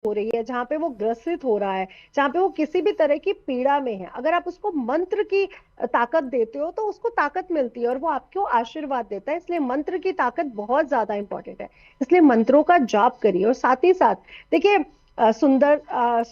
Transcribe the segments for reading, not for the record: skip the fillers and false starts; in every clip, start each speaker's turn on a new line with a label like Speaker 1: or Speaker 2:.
Speaker 1: हो रही है, जहाँ पे वो ग्रसित हो रहा है, जहाँ पे वो किसी भी तरह की पीड़ा में है, अगर आप उसको मंत्र की ताकत देते हो तो उसको ताकत मिलती है और वो आपको आशीर्वाद देता है। इसलिए मंत्र की ताकत बहुत ज्यादा इंपॉर्टेंट है। इसलिए मंत्रों का जाप करिए। और साथ ही साथ देखिए, सुंदर,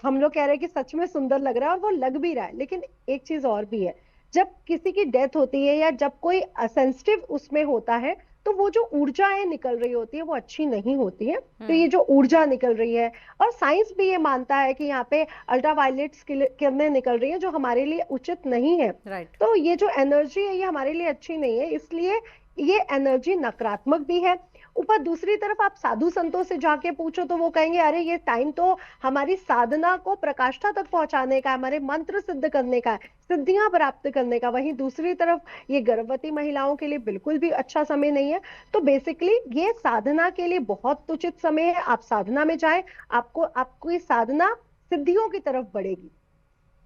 Speaker 1: हम लोग कह रहे हैं कि सच में सुंदर लग रहा है और वो लग भी रहा है, लेकिन एक चीज और भी है। जब किसी की डेथ होती है या जब कोई सेंसिटिव उसमें होता है, तो वो जो ऊर्जाएं निकल रही होती है वो अच्छी नहीं होती है। तो ये जो ऊर्जा निकल रही है, और साइंस भी ये मानता है कि यहाँ पे अल्ट्रावायलेट किरणें निकल रही है जो हमारे लिए उचित नहीं है।
Speaker 2: राइट।
Speaker 1: तो ये जो एनर्जी है ये हमारे लिए अच्छी नहीं है, इसलिए ये एनर्जी नकारात्मक भी है। ऊपर दूसरी तरफ आप साधु संतों से जाके पूछो तो वो कहेंगे अरे ये टाइम तो हमारी साधना को प्रकाष्ठा तक पहुंचाने का है, हमारे मंत्र सिद्ध करने का है, सिद्धियां प्राप्त करने का। वहीं दूसरी तरफ ये गर्भवती महिलाओं के लिए बिल्कुल भी अच्छा समय नहीं है। तो बेसिकली ये साधना के लिए बहुत उचित समय है। आप साधना में जाएं, आपको आपकी साधना सिद्धियों की तरफ बढ़ेगी।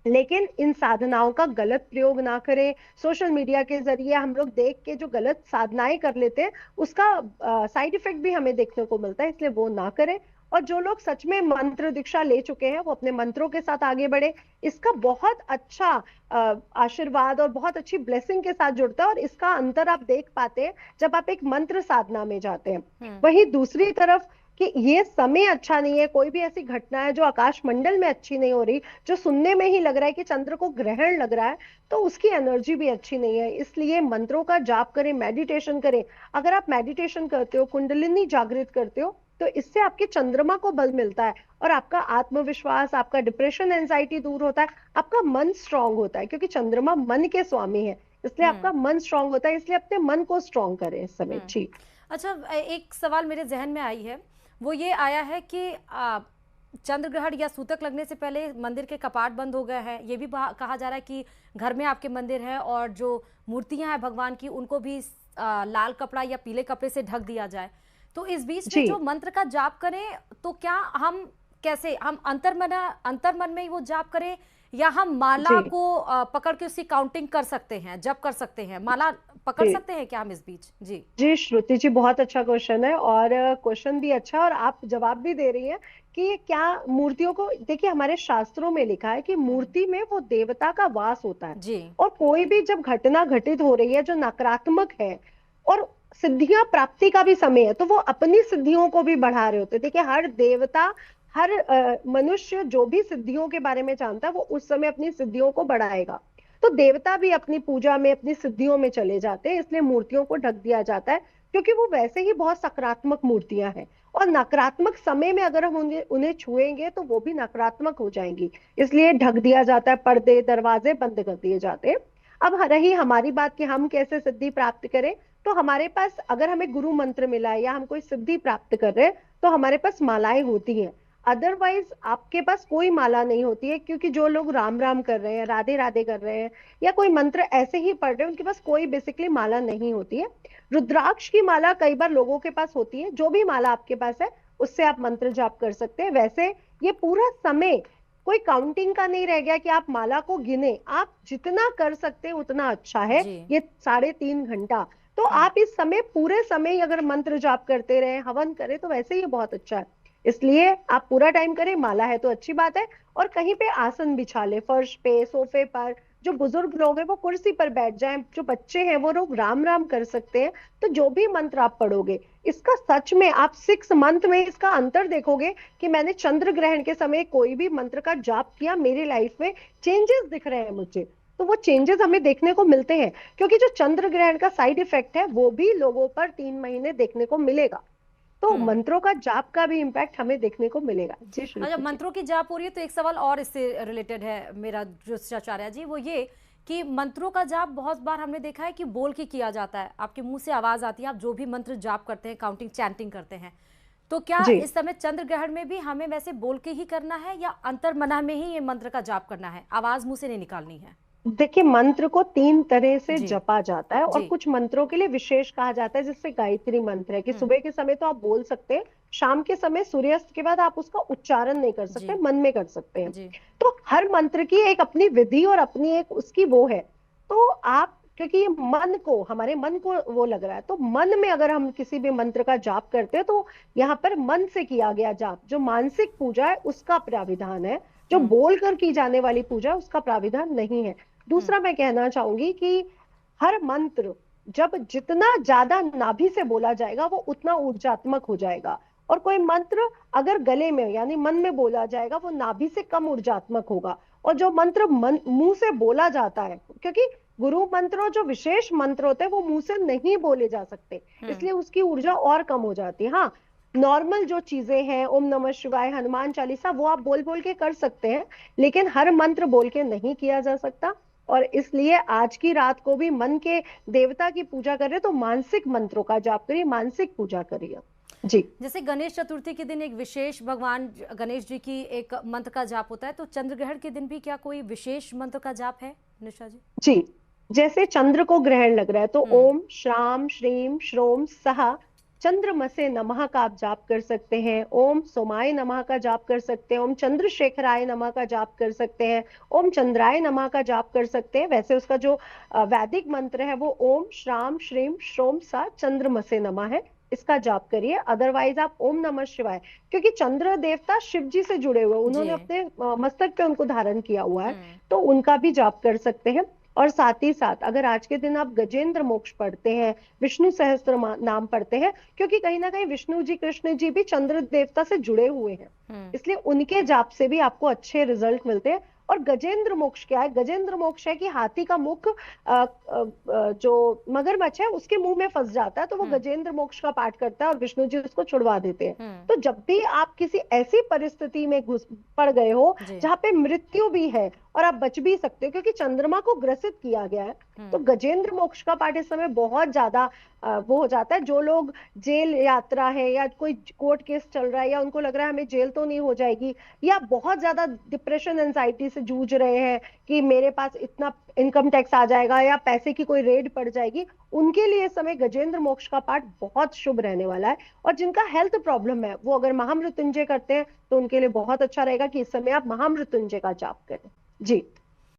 Speaker 1: लेकिन इन साधनाओं का गलत प्रयोग ना करें। सोशल मीडिया के जरिए हम लोग देख के जो गलत साधनाएं कर लेते हैं उसका साइड इफेक्ट भी हमें देखने को मिलता है, इसलिए वो ना करें। और जो लोग सच में मंत्र दीक्षा ले चुके हैं वो अपने मंत्रों के साथ आगे बढ़े। इसका बहुत अच्छा आशीर्वाद और बहुत अच्छी ब्लेसिंग के साथ जुड़ता है, और इसका अंतर आप देख पाते हैं जब आप एक मंत्र साधना में जाते हैं। वहीं दूसरी तरफ कि ये समय अच्छा नहीं है, कोई भी ऐसी घटना है जो आकाश मंडल में अच्छी नहीं हो रही, जो सुनने में ही लग रहा है कि चंद्र को ग्रहण लग रहा है, तो उसकी एनर्जी भी अच्छी नहीं है। इसलिए मंत्रों का जाप करें, मेडिटेशन करें। अगर आप मेडिटेशन करते हो, कुंडलिनी जागृत करते हो, तो इससे आपके चंद्रमा को बल मिलता है और आपका आत्मविश्वास, आपका डिप्रेशन, एंजाइटी दूर होता है, आपका मन स्ट्रांग होता है, क्योंकि चंद्रमा मन के स्वामी है। इसलिए आपका मन स्ट्रांग होता है। इसलिए अपने मन को स्ट्रांग करें इस समय। जी।
Speaker 2: अच्छा, एक सवाल मेरे जहन में आई है, वो ये आया है कि चंद्र ग्रहण या सूतक लगने से पहले मंदिर के कपाट बंद हो गए हैं। ये भी कहा जा रहा है कि घर में आपके मंदिर है और जो मूर्तियां हैं भगवान की उनको भी लाल कपड़ा या पीले कपड़े से ढक दिया जाए। तो इस बीच में
Speaker 1: जी।
Speaker 2: जो मंत्र का जाप करें, तो क्या हम कैसे, हम अंतर्मन में ही वो जाप करें, या हम माला
Speaker 1: जी।
Speaker 2: को पकड़ के उसकी काउंटिंग कर सकते हैं, जप कर सकते हैं, माला पकड़
Speaker 1: जी।
Speaker 2: सकते हैं क्या हम इस बीच? जी।
Speaker 1: जी श्रुति जी, बहुत अच्छा क्वेश्चन है, और क्वेश्चन भी अच्छा है और आप जवाब भी दे रही हैं कि क्या मूर्तियों को, देखिए हमारे शास्त्रों में लिखा है कि मूर्ति में वो देवता का वास होता है।
Speaker 2: जी।
Speaker 1: और कोई भी जब घटना घटित हो रही है जो नकारात्मक है और सिद्धियां प्राप्ति का भी समय है, तो वो अपनी सिद्धियों को भी बढ़ा रहे होते हैं। देखिए हर देवता, हर मनुष्य जो भी सिद्धियों के बारे में जानता है वो उस समय अपनी सिद्धियों को बढ़ाएगा। तो देवता भी अपनी पूजा में, अपनी सिद्धियों में चले जाते हैं, इसलिए मूर्तियों को ढक दिया जाता है, क्योंकि वो वैसे ही बहुत सकारात्मक मूर्तियां हैं। और नकारात्मक समय में अगर हम उन्हें उन्हें छुएंगे तो वो भी नकारात्मक हो जाएंगी, इसलिए ढक दिया जाता है, पर्दे दरवाजे बंद कर दिए जाते हैं। अब रही हमारी बात कि हम कैसे सिद्धि प्राप्त करें, तो हमारे पास अगर हमें गुरु मंत्र मिला है या हम कोई सिद्धि प्राप्त कर रहे हैं तो हमारे पास मालाएं होती हैं। अदरवाइज आपके पास कोई माला नहीं होती है, क्योंकि जो लोग राम राम कर रहे हैं, राधे राधे कर रहे हैं, या कोई मंत्र ऐसे ही पढ़ रहे हैं, उनके पास कोई बेसिकली माला नहीं होती है। रुद्राक्ष की माला कई बार लोगों के पास होती है। जो भी माला आपके पास है उससे आप मंत्र जाप कर सकते हैं। वैसे ये पूरा समय कोई काउंटिंग का नहीं रह गया कि आप माला को गिने, आप जितना कर सकते हैं उतना अच्छा है।
Speaker 2: जी।
Speaker 1: ये 3.5 घंटा, तो आप इस समय पूरे समय अगर मंत्र जाप करते रहे, हवन करें, तो वैसे ही बहुत अच्छा है। इसलिए आप पूरा टाइम करें, माला है तो अच्छी बात है। और कहीं पे आसन बिछा ले, फर्श पे, सोफे पर। जो बुजुर्ग लोग हैं वो कुर्सी पर बैठ जाएं, जो बच्चे हैं वो लोग राम राम कर सकते हैं। तो जो भी मंत्र आप पढ़ोगे, इसका सच में आप 6 मंथ में इसका अंतर देखोगे कि मैंने चंद्र ग्रहण के समय कोई भी मंत्र का जाप किया, मेरी लाइफ में चेंजेस दिख रहे हैं मुझे। तो वो चेंजेस हमें देखने को मिलते हैं, क्योंकि जो चंद्र ग्रहण का साइड इफेक्ट है वो भी लोगों पर 3 महीने देखने को मिलेगा। तो मंत्रों का जाप का भी इम्पैक्ट हमें देखने को मिलेगा। जी
Speaker 2: अच्छा,
Speaker 1: श्रुति जी।
Speaker 2: मंत्रों की जाप हो रही है तो एक सवाल और इससे रिलेटेड है मेरा जो आचार्य जी, वो ये कि मंत्रों का जाप बहुत बार हमने देखा है कि बोल के किया जाता है, आपके मुंह से आवाज आती है, आप जो भी मंत्र जाप करते हैं, काउंटिंग चैंटिंग करते हैं, तो क्या
Speaker 1: जी।
Speaker 2: इस समय चंद्र ग्रहण में भी हमें वैसे बोल के ही करना है, या अंतर्मना में ही ये मंत्र का जाप करना है, आवाज मुंह से नहीं निकालनी है?
Speaker 1: देखिए मंत्र को 3 तरह से
Speaker 2: जी।
Speaker 1: जपा जाता है, और
Speaker 2: जी।
Speaker 1: कुछ मंत्रों के लिए विशेष कहा जाता है, जिससे गायत्री मंत्र है कि सुबह के समय तो आप बोल सकते हैं, शाम के समय सूर्यास्त के बाद आप उसका उच्चारण नहीं कर सकते,
Speaker 2: जी।
Speaker 1: मन में कर सकते हैं।
Speaker 2: जी।
Speaker 1: तो हर मंत्र की एक अपनी विधि और अपनी एक उसकी वो है। तो आप क्योंकि ये मन को, हमारे मन को वो लग रहा है। तो मन में अगर हम किसी भी मंत्र का जाप करते हैं तो यहाँ पर मन से किया गया जाप, जो मानसिक पूजा है उसका प्राविधान है। जो
Speaker 2: हम्म।
Speaker 1: बोल कर की जाने वाली पूजा है उसका प्राविधान नहीं है।
Speaker 2: हम्म।
Speaker 1: दूसरा मैं कहना चाहूंगी कि हर मंत्र जब जितना ज्यादा नाभि से बोला जाएगा वो उतना ऊर्जात्मक हो जाएगा, और कोई मंत्र अगर गले में यानी मन में बोला जाएगा वो नाभि से कम ऊर्जात्मक होगा। और जो मंत्र मन मुंह से बोला जाता है, क्योंकि गुरु मंत्र और जो विशेष मंत्र होते हैं वो मुंह से नहीं बोले जा सकते,
Speaker 2: हम्म।
Speaker 1: इसलिए उसकी ऊर्जा और कम हो जाती है। हाँ, नॉर्मल जो चीजें हैं, ओम नमः शिवाय, हनुमान चालीसा, वो आप बोल बोल के कर सकते हैं, लेकिन हर मंत्र बोल के नहीं किया जा सकता। और इसलिए आज की रात को भी मन के देवता की पूजा कर रहे तो मानसिक मंत्रों का जाप करिए, मानसिक पूजा करिए। जी।
Speaker 2: जैसे गणेश चतुर्थी के दिन एक विशेष भगवान गणेश जी की एक मंत्र का जाप होता है, तो चंद्र ग्रहण के दिन भी क्या कोई विशेष मंत्र का जाप है निशा जी?
Speaker 1: जी, जैसे चंद्र को ग्रहण लग रहा है तो
Speaker 2: हम्म।
Speaker 1: ओम श्राम श्रीम श्रोम सहा चंद्रमसे नमः का आप जाप कर सकते हैं। ओम सोमाय नमः का जाप कर सकते हैं। ओम चंद्रशेखराय नमः का जाप कर सकते हैं। ओम चंद्राय नमः का जाप कर सकते हैं। वैसे उसका जो वैदिक मंत्र है वो ओम श्राम श्रीम श्रोम सा चंद्रमसे नमः है, इसका जाप करिए। अदरवाइज आप ओम नमः शिवाय, क्योंकि चंद्र देवता शिव जी से जुड़े हुए,
Speaker 2: जी।
Speaker 1: उन्होंने अपने मस्तक पे उनको धारण किया हुआ है,
Speaker 2: हम्म।
Speaker 1: तो उनका भी जाप कर सकते हैं। और साथ ही साथ अगर आज के दिन आप गजेंद्र मोक्ष पढ़ते हैं, विष्णु सहस्त्र नाम पढ़ते हैं, क्योंकि कहीं ना कहीं विष्णु जी कृष्ण जी भी चंद्र देवता से जुड़े हुए हैं,
Speaker 2: हम्म।
Speaker 1: इसलिए उनके जाप से भी आपको अच्छे रिजल्ट मिलते हैं। और गजेंद्र मोक्ष क्या है? गजेंद्र मोक्ष है कि हाथी का मुख जो मगरमच्छ है उसके मुंह में फंस जाता है, तो वो
Speaker 2: हम्म।
Speaker 1: गजेंद्र मोक्ष का पाठ करता है और विष्णु जी उसको छुड़वा देते हैं।
Speaker 2: हम्म।
Speaker 1: तो जब भी आप किसी ऐसी परिस्थिति में घुस पड़ गए हो
Speaker 2: जी।
Speaker 1: जहां पे मृत्यु भी है और आप बच भी सकते हो, क्योंकि चंद्रमा को ग्रसित किया गया है, तो गजेंद्र मोक्ष का पाठ इस समय बहुत ज्यादा वो हो जाता है। जो लोग जेल यात्रा है या कोई कोर्ट केस चल रहा है या उनको लग रहा है हमें जेल तो नहीं हो जाएगी, या बहुत ज्यादा डिप्रेशन एंजाइटी से जूझ रहे हैं कि मेरे पास इतना इनकम टैक्स आ जाएगा या पैसे की कोई रेड पड़ जाएगी, उनके लिए इस समय गजेंद्र मोक्ष का पाठ बहुत शुभ रहने वाला है। और जिनका हेल्थ प्रॉब्लम है वो अगर महामृत्युंजय करते हैं तो उनके लिए बहुत अच्छा रहेगा कि इस समय आप महामृत्युंजय का जाप करें। जी।